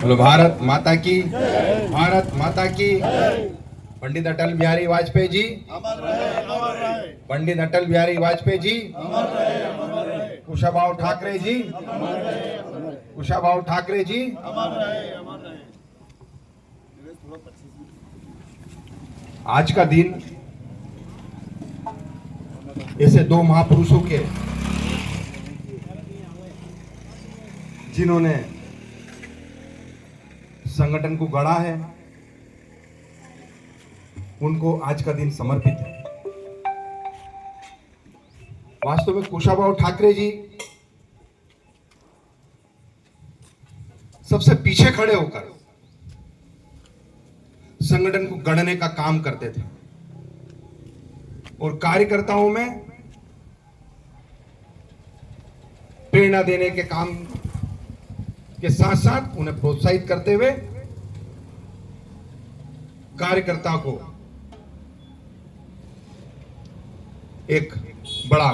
बोलो भारत माता की, भारत माता की। पंडित अटल बिहारी वाजपेयी जी, पंडित अटल बिहारी वाजपेयी जी, कुशाभाऊ ठाकरे जी, कुशाभाऊ ठाकरे जी। आज का दिन ऐसे दो महापुरुषों के, जिन्होंने संगठन को गढ़ा है, उनको आज का दिन समर्पित है। वास्तव में कुशाभाऊ ठाकरे जी सबसे पीछे खड़े होकर संगठन को गढ़ने का काम करते थे और कार्यकर्ताओं में प्रेरणा देने के काम के साथ साथ उन्हें प्रोत्साहित करते हुए कार्यकर्ता को एक बड़ा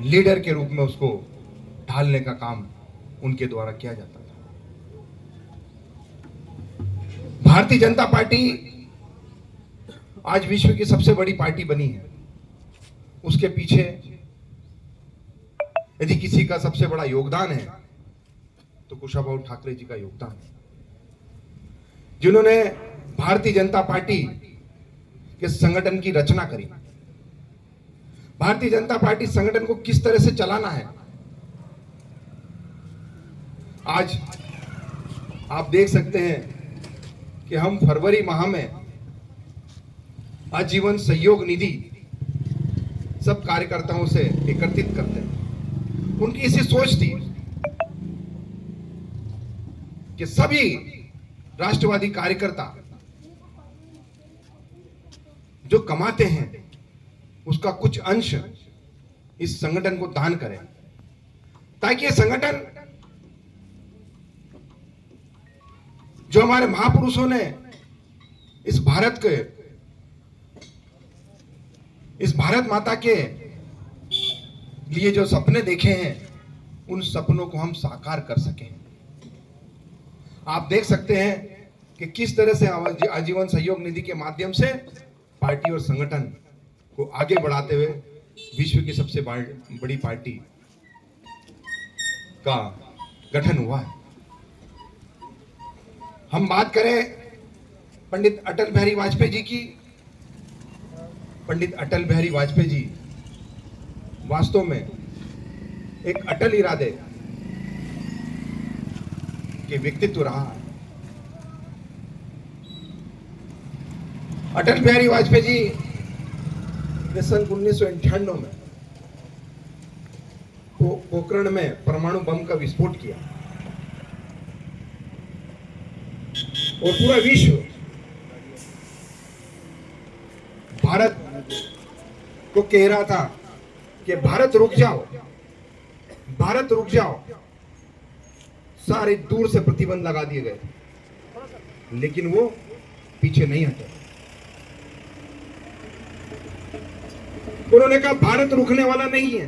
लीडर के रूप में उसको ढालने का काम उनके द्वारा किया जाता था। भारतीय जनता पार्टी आज विश्व की सबसे बड़ी पार्टी बनी है। उसके पीछे यदि किसी का सबसे बड़ा योगदान है तो कुशाभाऊ ठाकरे जी का योगदान है, जिन्होंने भारतीय जनता पार्टी के संगठन की रचना करी। भारतीय जनता पार्टी संगठन को किस तरह से चलाना है, आज आप देख सकते हैं कि हम फरवरी माह में आजीवन सहयोग निधि सब कार्यकर्ताओं से एकत्रित करते हैं। उनकी इसी सोच थी कि सभी राष्ट्रवादी कार्यकर्ता जो कमाते हैं उसका कुछ अंश इस संगठन को दान करें, ताकि ये संगठन जो हमारे महापुरुषों ने इस भारत के, इस भारत माता के लिए जो सपने देखे हैं, उन सपनों को हम साकार कर सकें। आप देख सकते हैं कि किस तरह से आजीवन सहयोग निधि के माध्यम से पार्टी और संगठन को आगे बढ़ाते हुए विश्व की सबसे बड़ी पार्टी का गठन हुआ है। हम बात करें पंडित अटल बिहारी वाजपेयी जी की। पंडित अटल बिहारी वाजपेयी जी वास्तव में एक अटल इरादे के व्यक्तित्व रहा है। अटल बिहारी वाजपेयी जी ने सन 1998 में पोखरण में परमाणु बम का विस्फोट किया और पूरा विश्व भारत को कह रहा था कि भारत रुक जाओ, भारत रुक जाओ। सारे दूर से प्रतिबंध लगा दिए गए, लेकिन वो पीछे नहीं हटे। उन्होंने कहा भारत रुकने वाला नहीं है,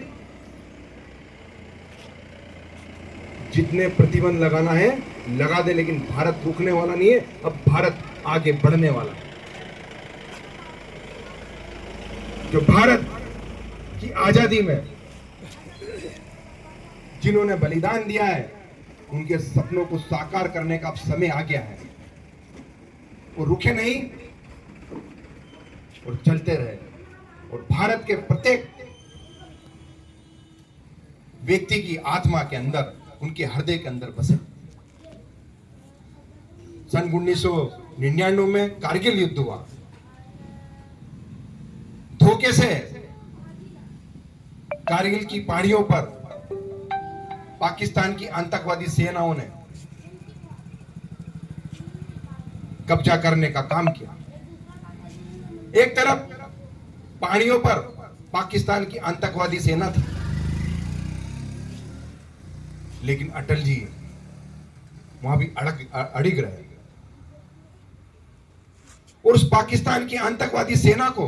जितने प्रतिबंध लगाना है लगा दे, लेकिन भारत रुकने वाला नहीं है। अब भारत आगे बढ़ने वाला है। जो भारत की आजादी में जिन्होंने बलिदान दिया है, उनके सपनों को साकार करने का अब समय आ गया है। वो रुके नहीं और चलते रहे, और भारत के प्रत्येक व्यक्ति की आत्मा के अंदर, उनके हृदय के अंदर बसे। सन 1999 में कारगिल युद्ध हुआ। धोखे से कारगिल की पहाड़ियों पर पाकिस्तान की आतंकवादी सेनाओं ने कब्जा करने का काम किया। एक तरफ पहाड़ियों पर पाकिस्तान की आतंकवादी सेना थी, लेकिन अटल जी वहां भी अड़िग रहे और उस पाकिस्तान की आतंकवादी सेना को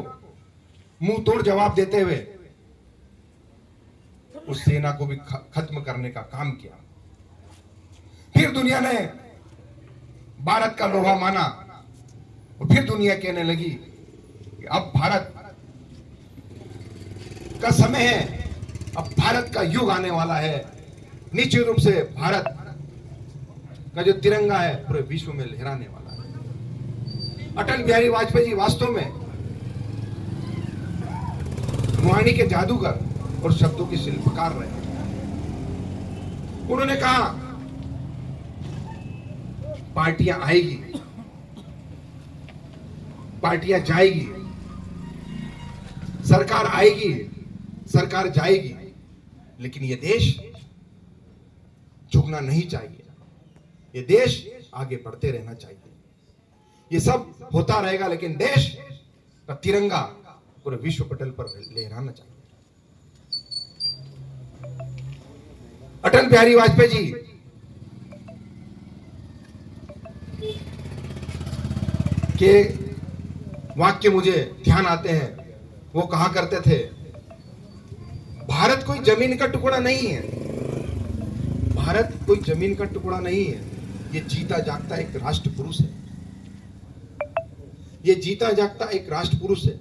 मुंह तोड़ जवाब देते हुए उस सेना को भी खत्म करने का काम किया। फिर दुनिया ने भारत का लोहा माना और फिर दुनिया कहने लगी कि अब भारत का समय है, अब भारत का युग आने वाला है। निश्चित रूप से भारत का जो तिरंगा है पूरे विश्व में लहराने वाला है। अटल बिहारी वाजपेयी जी वास्तव में वाणी के जादूगर और शब्दों के शिल्पकार रहे। उन्होंने कहा पार्टियां आएगी, पार्टियां जाएगी, सरकार आएगी, सरकार जाएगी, लेकिन यह देश झुकना नहीं चाहिए। ये देश आगे बढ़ते रहना चाहिए। ये सब होता रहेगा, लेकिन देश का तिरंगा पूरे विश्व पटल पर लहराना चाहिए। अटल बिहारी वाजपेयी जी के वाक्य मुझे ध्यान आते हैं। वो कहा करते थे, भारत कोई जमीन का टुकड़ा नहीं है, भारत कोई जमीन का टुकड़ा नहीं है, ये जीता जागता एक राष्ट्र पुरुष है, ये जीता जागता एक राष्ट्र पुरुष है।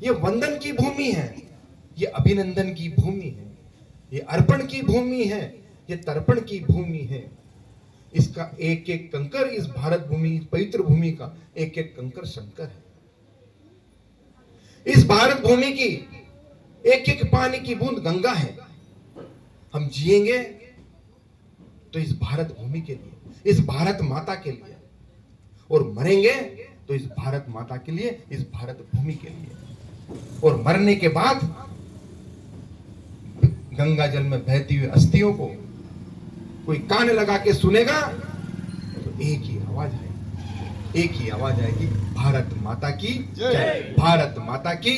ये वंदन की भूमि है, ये अभिनंदन की भूमि है, ये अर्पण की भूमि है, ये तर्पण की भूमि है। इसका एक एक कंकर, इस भारत भूमि, इस पवित्र भूमि का एक एक कंकर शंकर है। इस भारत भूमि की एक एक पानी की बूंद गंगा है। हम जिएंगे तो इस भारत भूमि के लिए, इस भारत माता के लिए, और मरेंगे तो इस भारत माता के लिए, इस भारत भूमि के लिए। और मरने के बाद गंगा जल में बहती हुई अस्थियों को कोई कान लगा के सुनेगा तो एक ही आवाज है, एक ही आवाज आएगी, भारत माता की जय, भारत माता की,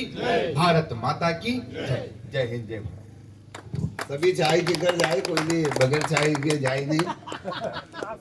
भारत माता की जय। जय हिंद, जय भारत। सभी चाय पीकर जाए, कोई भी बगैर चाय के जाए नहीं।